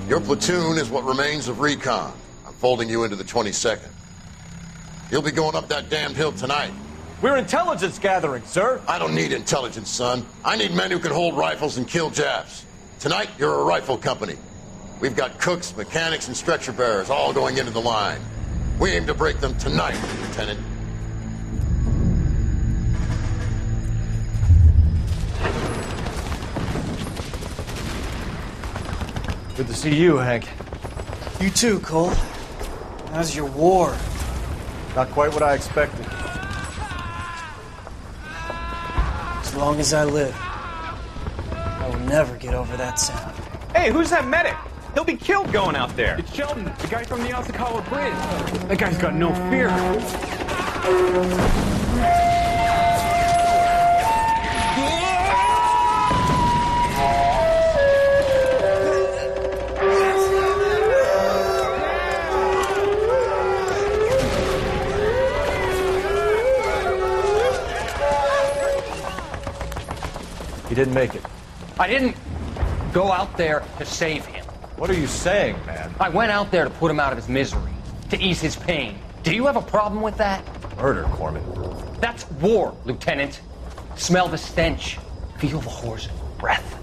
Your platoon is what remains of recon. I'm folding you into the 22nd. You'll be going up that damned hill tonight. We're intelligence gathering, sir. I don't need intelligence, son. I need men who can hold rifles and kill Japs. Tonight, you're a rifle company. We've got cooks, mechanics, and stretcher bearers all going into the line. We aim to break them tonight, Lieutenant. Good to see you, Hank. You too, Cole. How's your war? Not quite what I expected. As long as I live, I will never get over that sound. Hey, who's that medic? He'll be killed going out there. It's Sheldon, the guy from the Osakawa Bridge. That guy's got no fear. He didn't make it. I didn't go out there to save him. What are you saying, man? I went out there to put him out of his misery, to ease his pain. Do you have a problem with that? Murder, Corman. That's war, Lieutenant. Smell the stench. Feel the horse's breath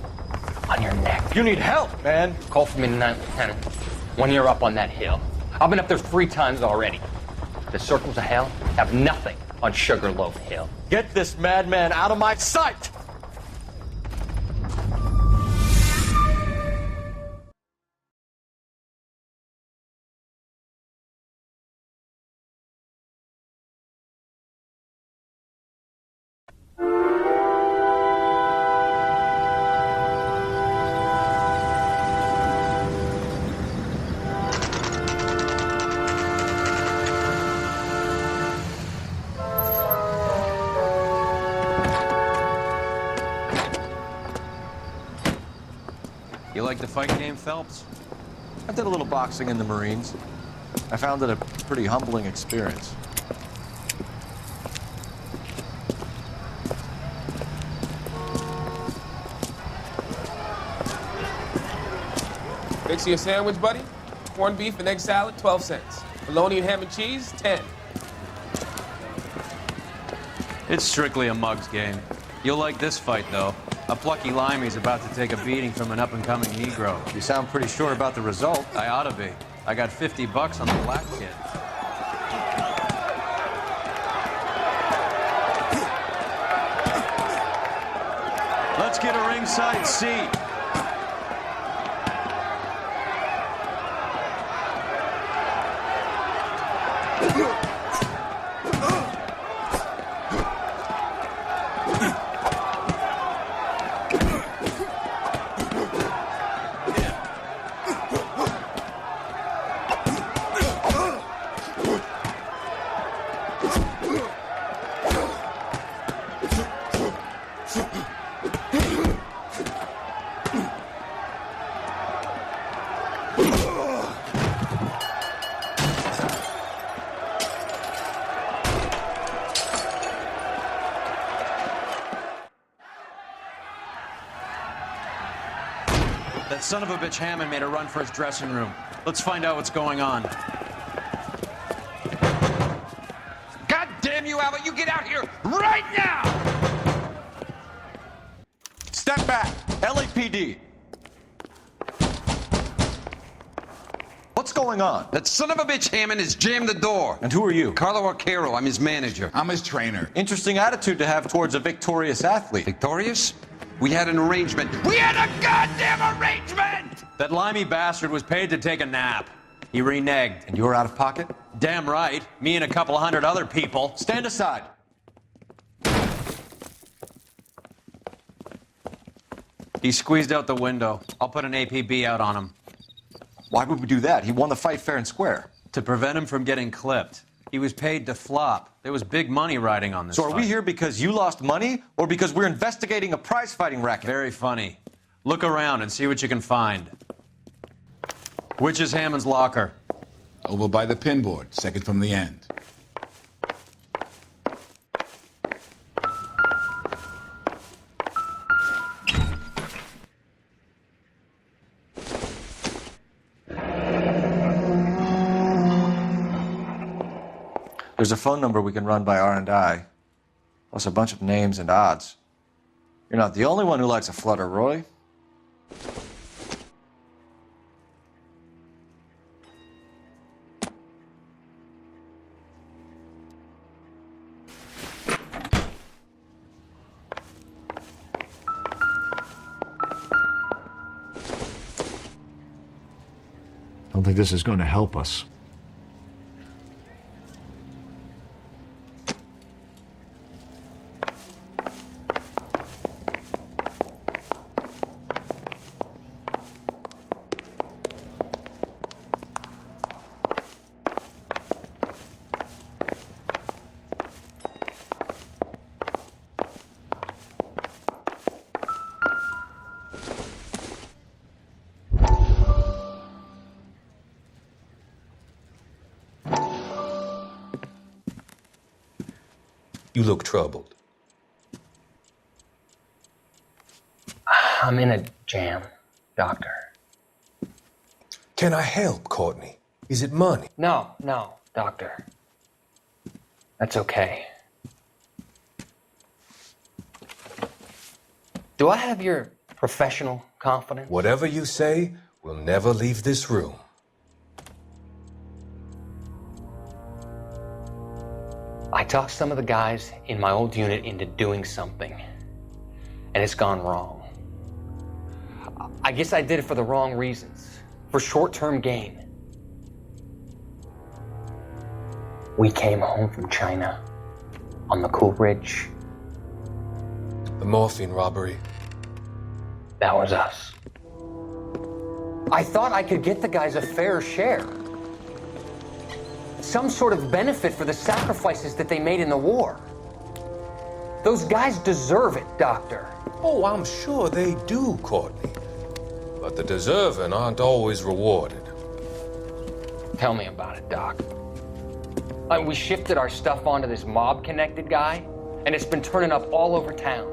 on your neck. You need help, man. Call for me tonight, Lieutenant, when you're up on that hill. I've been up there 3 times already. The circles of hell have nothing on Sugarloaf Hill. Get this madman out of my sight! You like the fight game, Phelps? I did a little boxing in the Marines. I found it a pretty humbling experience. Fix you a sandwich, buddy? Corned beef and egg salad, 12 cents. Bologna and ham and cheese, 10. It's strictly a mug's game. You'll like this fight, though. A plucky limey's about to take a beating from an up-and-coming Negro. You sound pretty sure about the result. I ought to be. I got $50 on the black kid. Let's get a ringside seat. That son of a bitch Hammond made a run for his dressing room. Let's find out what's going on. God damn you, Albert! You get out here right now! Step back! LAPD! What's going on? That son of a bitch Hammond has jammed the door. And who are you? Carlo Arcaro, I'm his manager. I'm his trainer. Interesting attitude to have towards a victorious athlete. Victorious? We had an arrangement. We had a goddamn arrangement! That limey bastard was paid to take a nap. He reneged. And you were out of pocket? Damn right. Me and a couple hundred other people. Stand aside. He squeezed out the window. I'll put an APB out on him. Why would we do that? He won the fight fair and square. To prevent him from getting clipped. He was paid to flop. There was big money riding on this So are fight. we here because you lost money or because we're investigating a prize-fighting racket? Very funny. Look around and see what you can find. Which is Hammond's locker? Over by the pinboard, second from the end. There's a phone number we can run by R&I, plus a bunch of names and odds. You're not the only one who likes a flutter, Roy. I don't think this is going to help us. You look troubled. I'm in a jam, Doctor. Can I help, Courtney? Is it money? No, Doctor. That's okay. Do I have your professional confidence? Whatever you say, we'll never leave this room. I talked some of the guys in my old unit into doing something, and it's gone wrong. I guess I did it for the wrong reasons, for short-term gain. We came home from China on the Cool Ridge. The morphine robbery. That was us. I thought I could get the guys a fair share. Some sort of benefit for the sacrifices that they made in the war. Those guys deserve it, Doctor. Oh, I'm sure they do, Courtney. But the deserving aren't always rewarded. Tell me about it, Doc. We shifted our stuff onto this mob-connected guy, and it's been turning up all over town.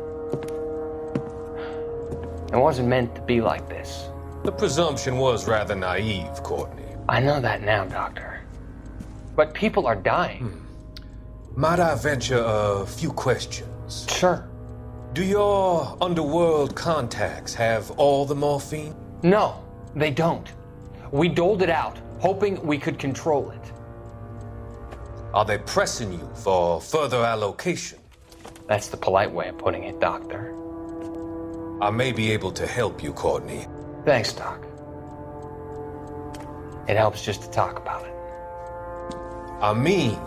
It wasn't meant to be like this. The presumption was rather naive, Courtney. I know that now, Doctor. But people are dying. Might I venture a few questions? Sure. Do your underworld contacts have all the morphine? No, they don't. We doled it out, hoping we could control it. Are they pressing you for further allocation? That's the polite way of putting it, Doctor. I may be able to help you, Courtney. Thanks, Doc. It helps just to talk about it. I mean,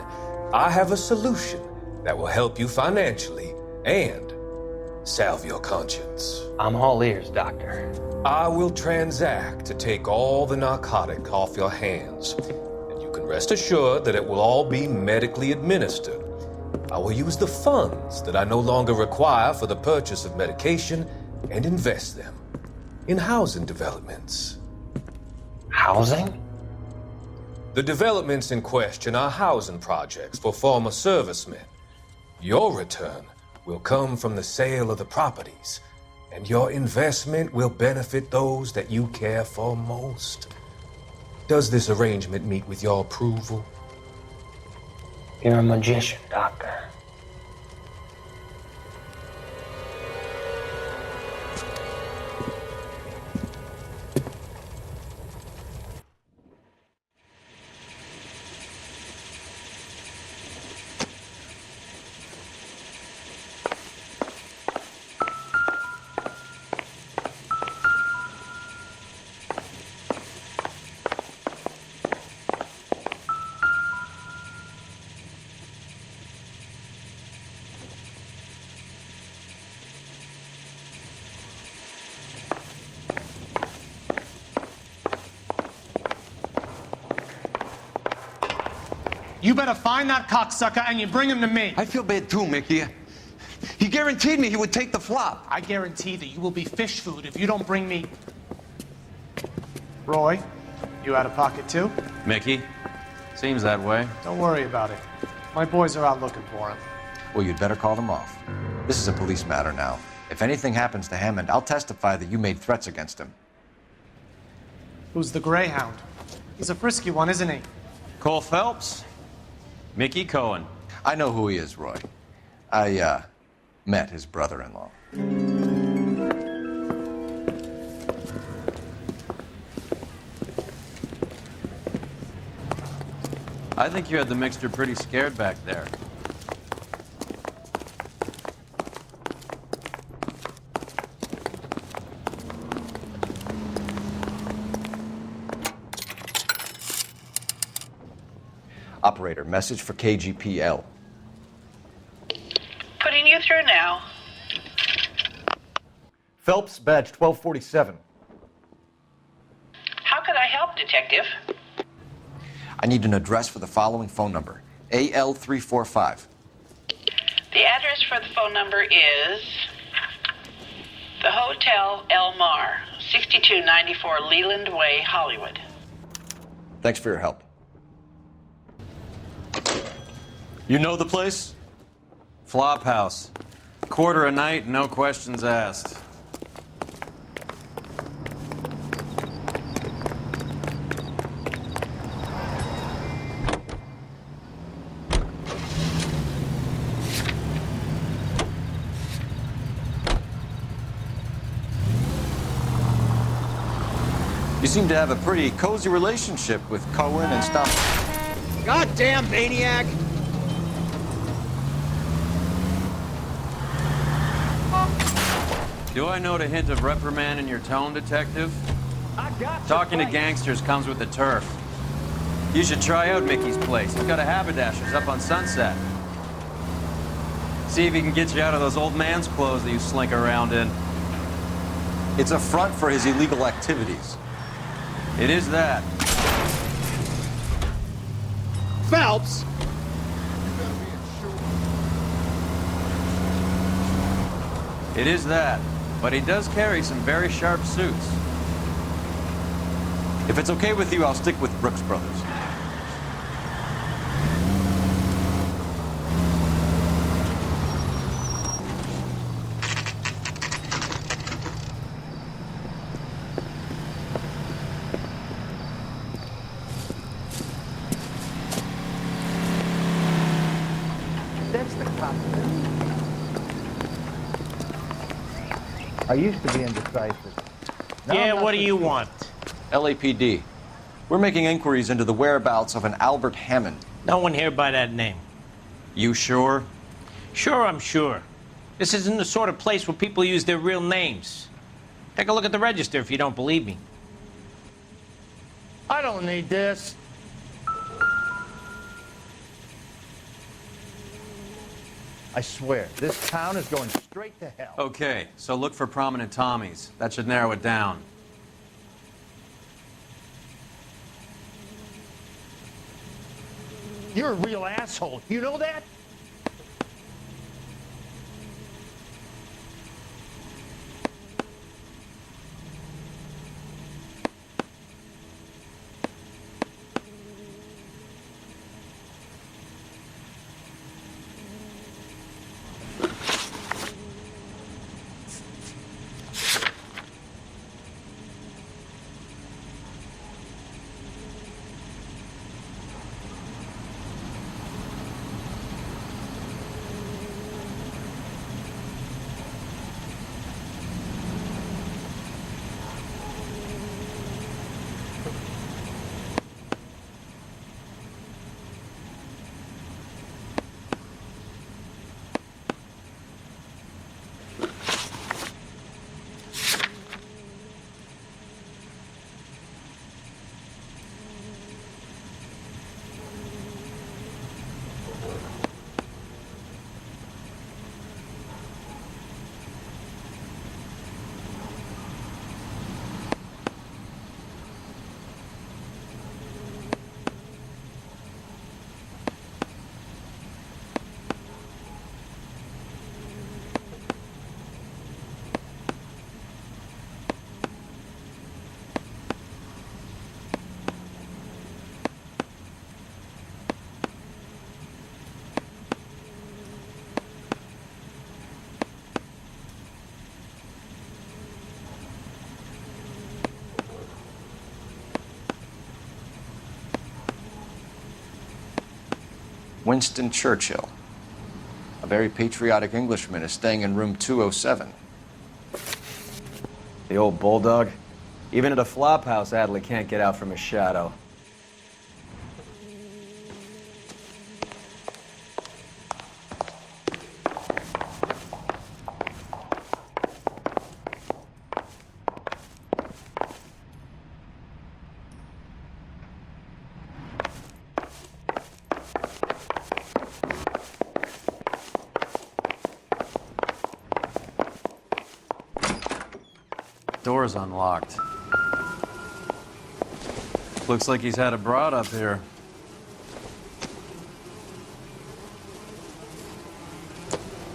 I have a solution that will help you financially and salve your conscience. I'm all ears, Doctor. I will transact to take all the narcotic off your hands, and you can rest assured that it will all be medically administered. I will use the funds that I no longer require for the purchase of medication and invest them in housing developments. Housing? The developments in question are housing projects for former servicemen. Your return will come from the sale of the properties, and your investment will benefit those that you care for most. Does this arrangement meet with your approval? You're a magician, Doctor. You better find that cocksucker and you bring him to me. I feel bad too, Mickey. He guaranteed me he would take the flop. I guarantee that you will be fish food if you don't bring me... Roy, you out of pocket too? Mickey? Seems that way. Don't worry about it. My boys are out looking for him. Well, you'd better call them off. This is a police matter now. If anything happens to Hammond, I'll testify that you made threats against him. Who's the Greyhound? He's a frisky one, isn't he? Cole Phelps? Mickey Cohen. I know who he is, Roy. I, met his brother-in-law. I think you had the mixture pretty scared back there. Operator, message for KGPL. Putting you through now. Phelps, badge 1247. How could I help, Detective? I need an address for the following phone number. AL345. The address for the phone number is the Hotel El Mar, 6294 Leland Way, Hollywood. Thanks for your help. You know the place? Flophouse. Quarter a night, no questions asked. You seem to have a pretty cozy relationship with Cohen and stuff. Goddamn maniac! Do I note a hint of reprimand in your tone, Detective? Talking to gangsters comes with the turf. You should try out Mickey's place. He's got a haberdasher's up on Sunset. See if he can get you out of those old man's clothes that you slink around in. It's a front for his illegal activities. It is that. Phelps! It is that. But he does carry some very sharp suits. If it's okay with you, I'll stick with Brooks Brothers. That's the cop. I used to be indecisive. Yeah, what do you want? LAPD. We're making inquiries into the whereabouts of an Albert Hammond. No one here by that name. You sure? Sure, I'm sure. This isn't the sort of place where people use their real names. Take a look at the register if you don't believe me. I don't need this. I swear, this town is going straight to hell. Okay, so look for prominent Tommies. That should narrow it down. You're a real asshole. You know that? Winston Churchill. A very patriotic Englishman is staying in room 207. The old bulldog. Even at a flop house, Adley can't get out from his shadow. Door's unlocked. Looks like he's had a broad up here.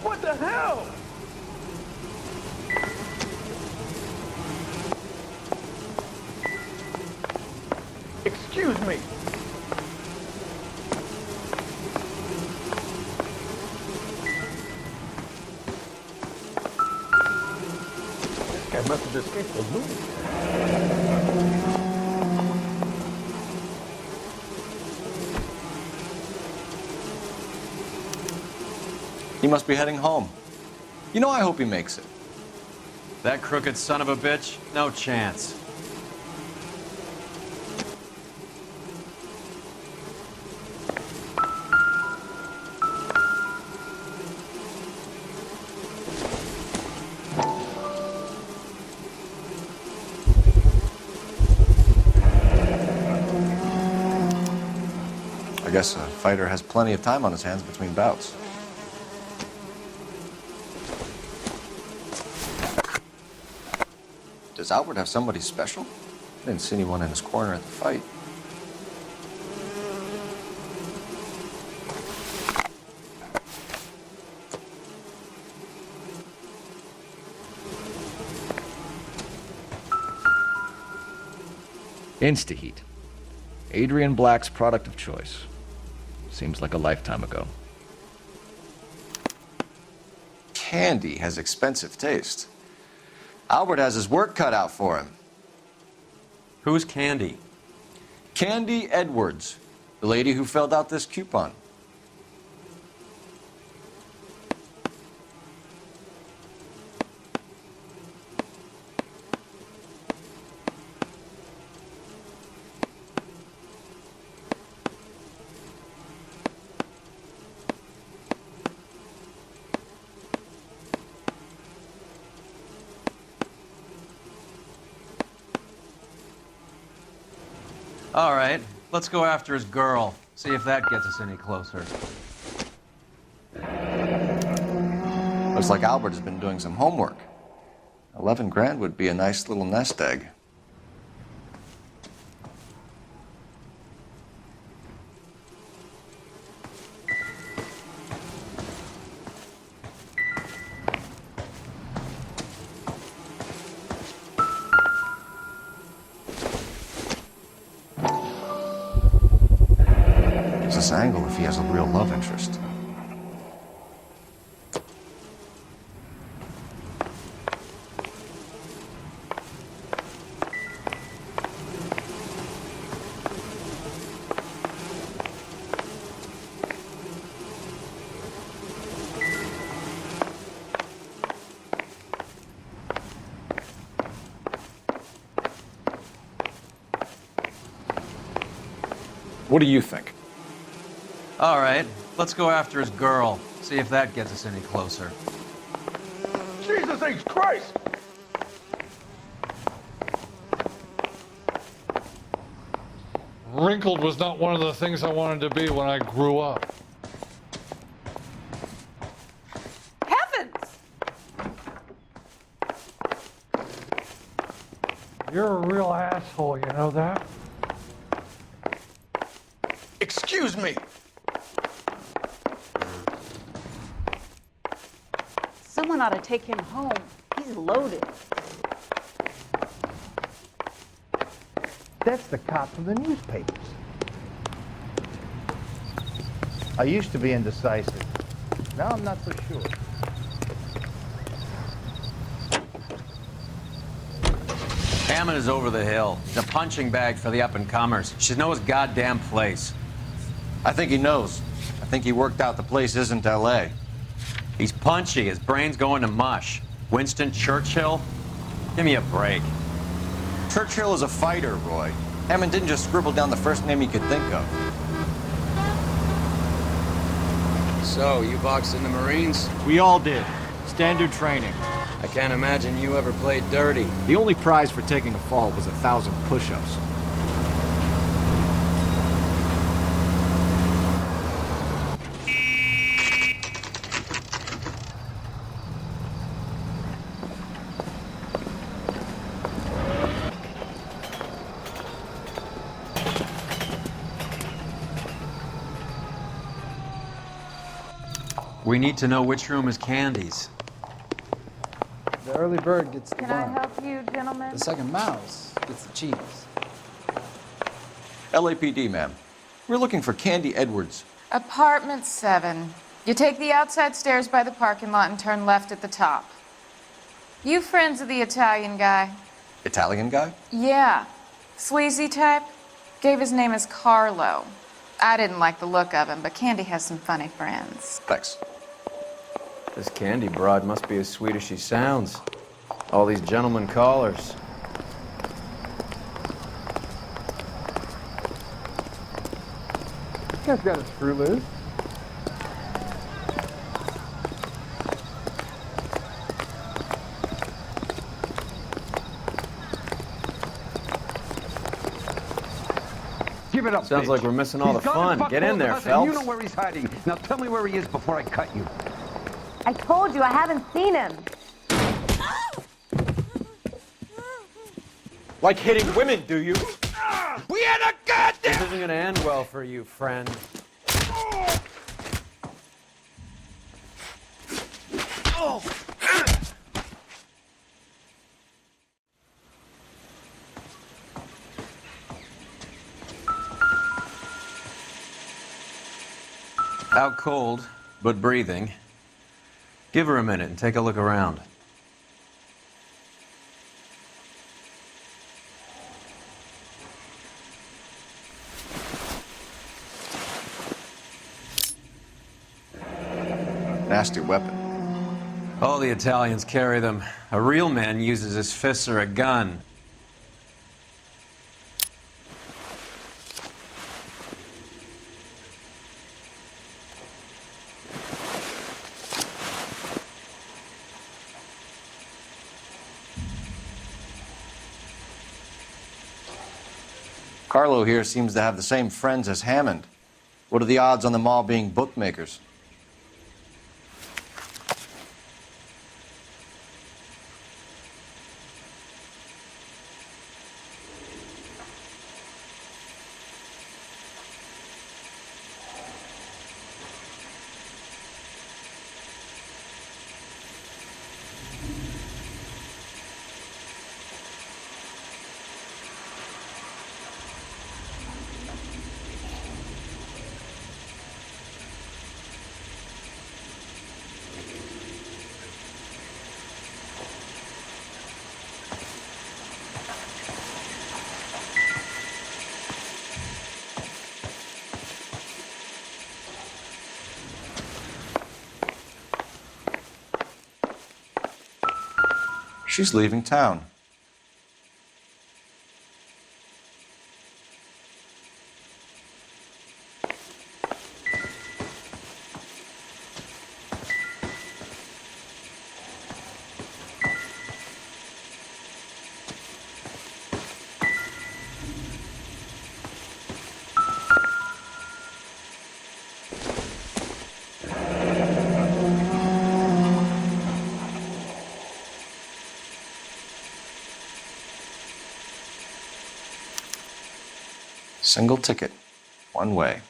What the hell? Excuse me. This guy must have escaped the loot. He must be heading home. You know, I hope he makes it. That crooked son of a bitch? No chance. I guess a fighter has plenty of time on his hands between bouts. Does Albert have somebody special? I didn't see anyone in his corner at the fight. Instaheat. Adrian Black's product of choice. Seems like a lifetime ago. Candy has expensive taste. Albert has his work cut out for him. Who's Candy? Candy Edwards, the lady who filled out this coupon. All right, let's go after his girl. See if that gets us any closer. Looks like Albert has been doing some homework. 11 grand would be a nice little nest egg. Gives us angle if he has a real love interest. What do you think? All right, let's go after his girl. See if that gets us any closer. Jesus H. Christ! Wrinkled was not one of the things I wanted to be when I grew up. Heavens! You're a real asshole, you know that? Excuse me. Someone ought to take him home. He's loaded. That's the cop from the newspapers. I used to be indecisive. Now I'm not so sure. Hammond is over the hill. He's a punching bag for the up-and-comers. She knows his goddamn place. I think he knows. I think he worked out the place isn't L.A. He's punchy. His brain's going to mush. Winston Churchill? Give me a break. Churchill is a fighter, Roy. Hammond didn't just scribble down the first name he could think of. So, you boxed in the Marines? We all did. Standard training. I can't imagine you ever played dirty. The only prize for taking a fall was 1,000 push-ups. We need to know which room is Candy's. The early bird gets the Can I bun. help you, gentlemen? The second mouse gets the cheese. LAPD, ma'am. We're looking for Candy Edwards. Apartment 7. You take the outside stairs by the parking lot and turn left at the top. You friends of the Italian guy? Italian guy? Yeah. Sleazy type? Gave his name as Carlo. I didn't like the look of him, but Candy has some funny friends. Thanks. This Candy broad must be as sweet as she sounds. All these gentlemen callers. This guy's got a screw loose. Give it up, Sounds bitch. like we're missing all He's the gone fun. and fucked Get in both there, of us, and You Phelps. know where he's hiding. Now tell me where he is before I cut you. I told you I haven't seen him. Like hitting women, do you? We had a goddamn... This isn't gonna end well for you, friend. Out cold, but breathing. Give her a minute and take a look around. Nasty weapon. All the Italians carry them. A real man uses his fists or a gun. Carlo here seems to have the same friends as Hammond. What are the odds on them all being bookmakers? She's leaving town. Single ticket, one way.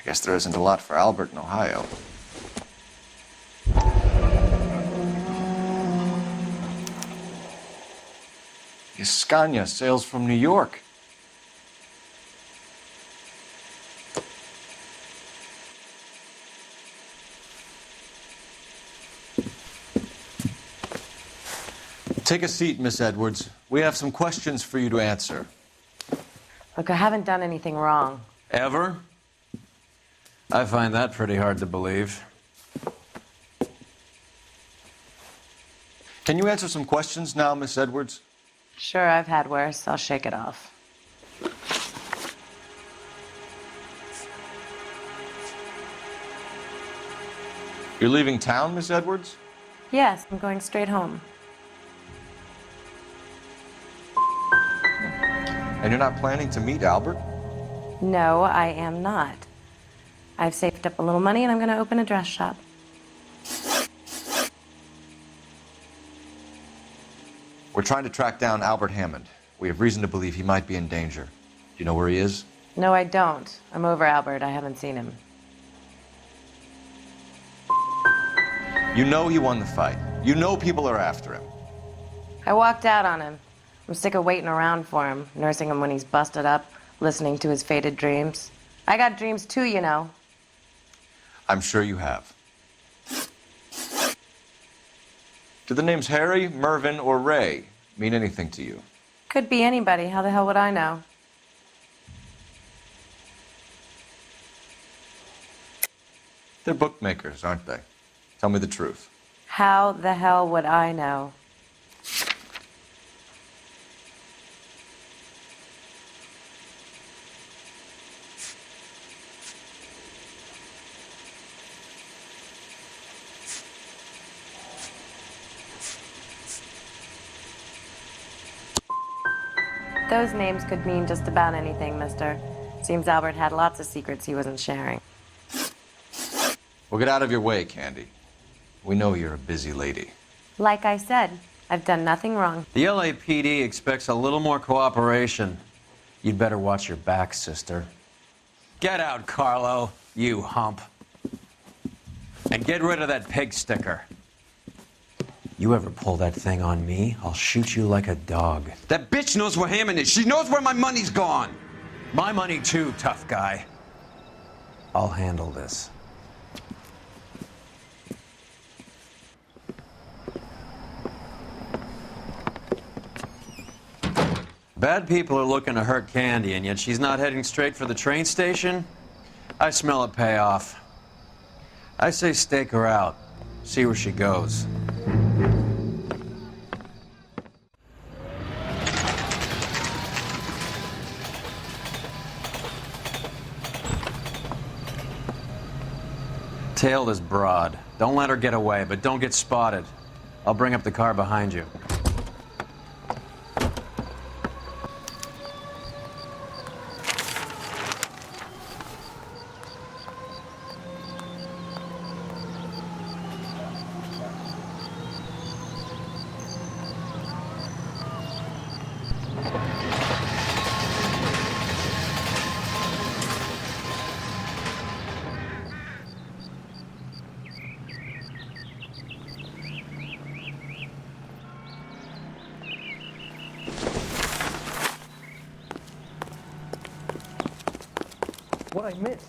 I guess there isn't a lot for Albert in Ohio. Scania sails from New York. Take a seat, Miss Edwards. We have some questions for you to answer. Look, I haven't done anything wrong. Ever? I find that pretty hard to believe. Can you answer some questions now, Miss Edwards? Sure, I've had worse. I'll shake it off. You're leaving town, Miss Edwards? Yes, I'm going straight home. And you're not planning to meet Albert? No, I am not. I've saved up a little money and I'm going to open a dress shop. We're trying to track down Albert Hammond. We have reason to believe he might be in danger. Do you know where he is? No, I don't. I'm over Albert. I haven't seen him. You know he won the fight. You know people are after him. I walked out on him. I'm sick of waiting around for him, nursing him when he's busted up, listening to his faded dreams. I got dreams too, you know. I'm sure you have. Do the names Harry, Mervyn, or Ray mean anything to you? Could be anybody. How the hell would I know? They're bookmakers, aren't they? Tell me the truth. How the hell would I know? Those names could mean just about anything, mister. Seems Albert had lots of secrets he wasn't sharing. Well, get out of your way, Candy. We know you're a busy lady. Like I said, I've done nothing wrong. The LAPD expects a little more cooperation. You'd better watch your back, sister. Get out, Carlo, you hump. And get rid of that pig sticker. You ever pull that thing on me, I'll shoot you like a dog. That bitch knows where Hammond is. She knows where my money's gone. My money too, tough guy. I'll handle this. Bad people are looking to hurt Candy, and yet she's not heading straight for the train station? I smell a payoff. I say stake her out. See where she goes. Tail this broad. Don't let her get away, but don't get spotted. I'll bring up the car behind you. What I miss?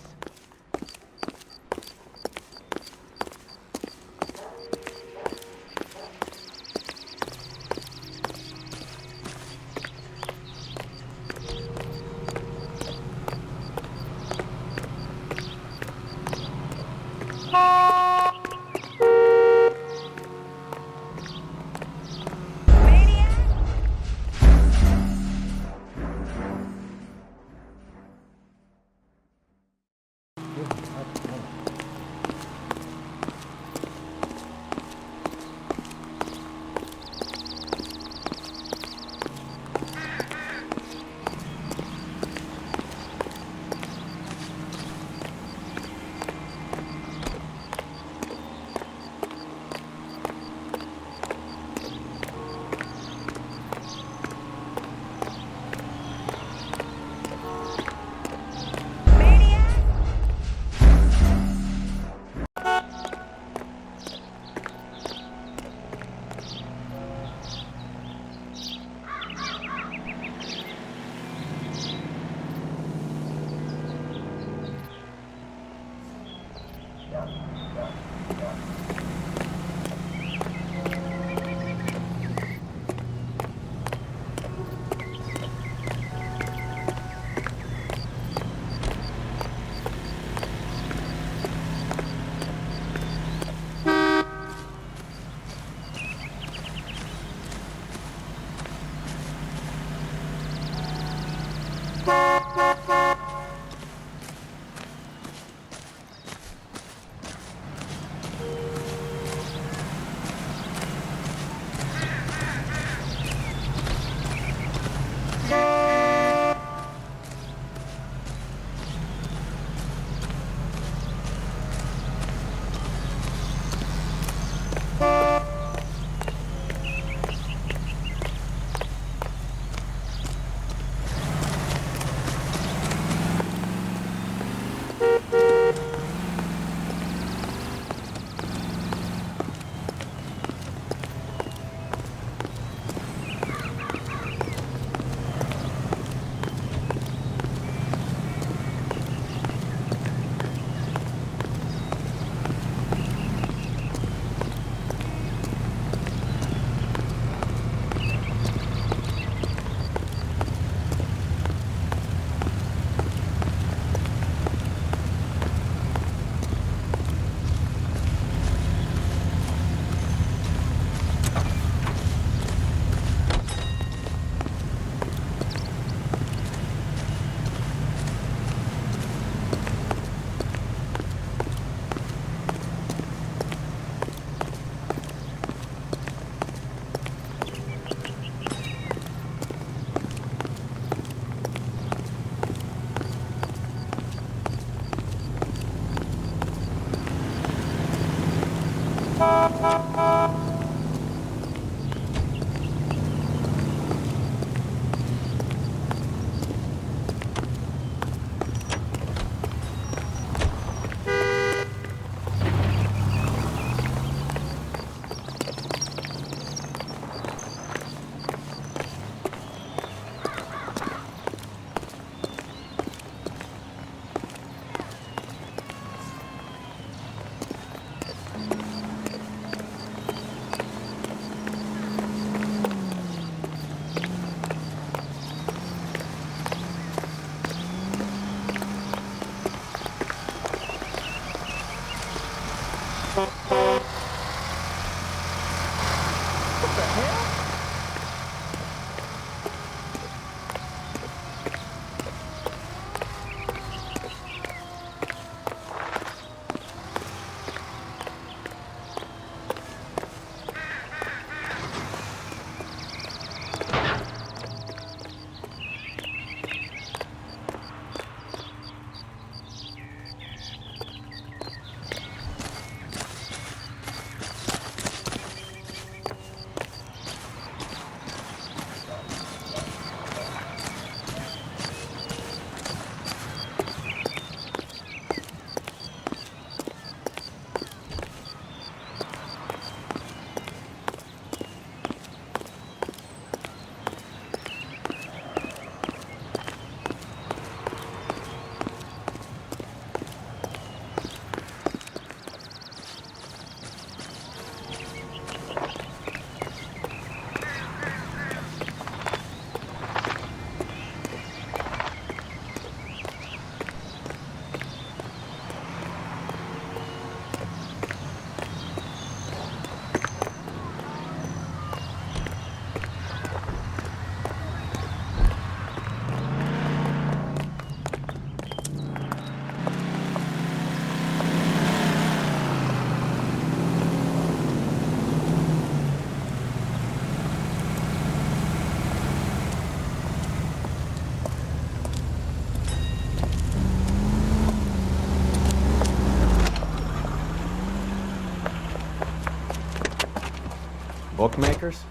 bookmakers?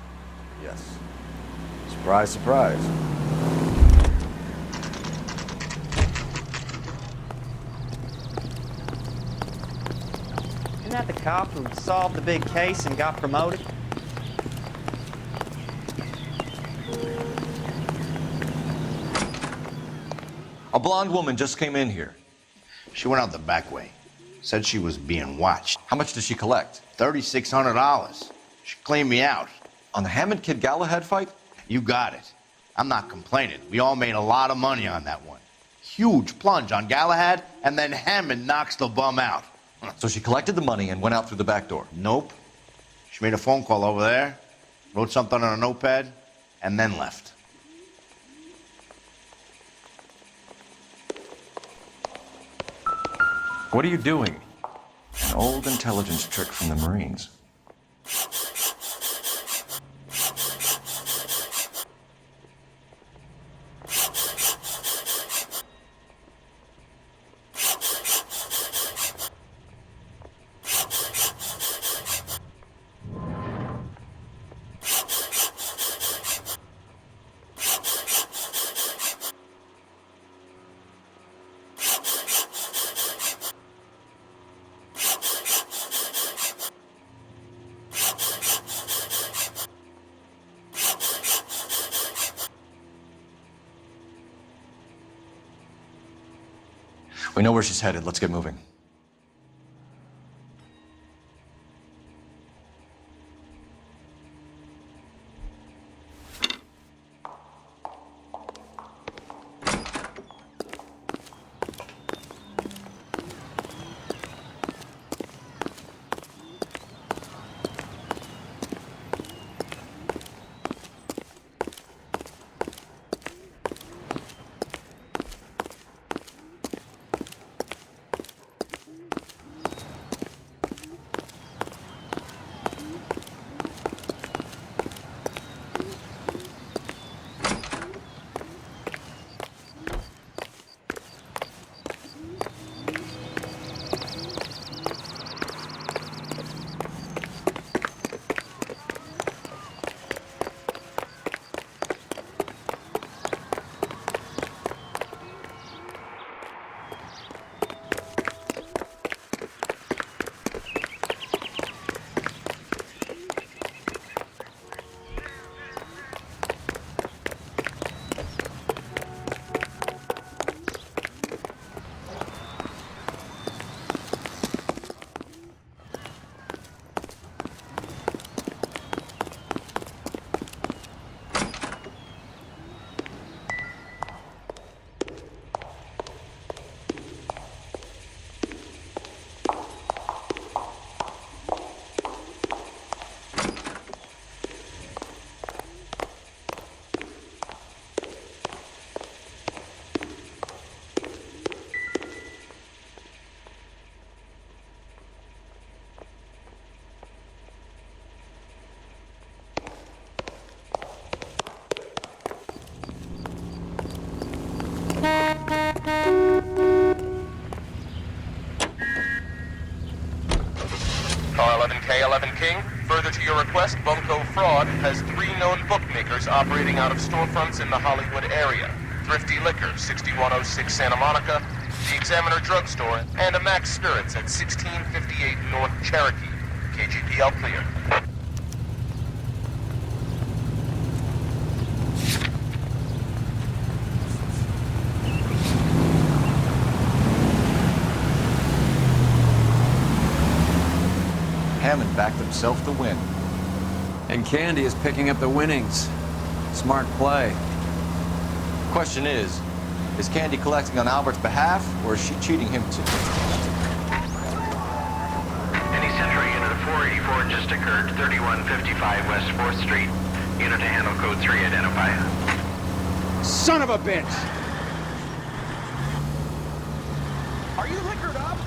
Yes. Surprise, surprise. Isn't that the cop who solved the big case and got promoted? A blonde woman just came in here. She went out the back way. Said she was being watched. How much did she collect? $3,600. She cleaned me out. On the Hammond Kid Galahad fight? You got it. I'm not complaining. We all made a lot of money on that one. Huge plunge on Galahad, and then Hammond knocks the bum out. So she collected the money and went out through the back door? Nope. She made a phone call over there, wrote something on a notepad, and then left. What are you doing? An old intelligence trick from the Marines. We know where she's headed. Let's get moving. Car 11K, 11 King. Further to your request, Bunko Fraud has 3 known bookmakers operating out of storefronts in the Hollywood area. Thrifty Liquor, 6106 Santa Monica, the Examiner Drugstore, and a Max Spirits at 1658 North Cherokee. KGPL clear. Hammond backed himself to win. And Candy is picking up the winnings. Smart play. Question is Candy collecting on Albert's behalf, or is she cheating him too? Any Century unit of 484 just occurred, 3155 West 4th Street. Unit to handle code 3, identify. Son of a bitch! Are you liquored up?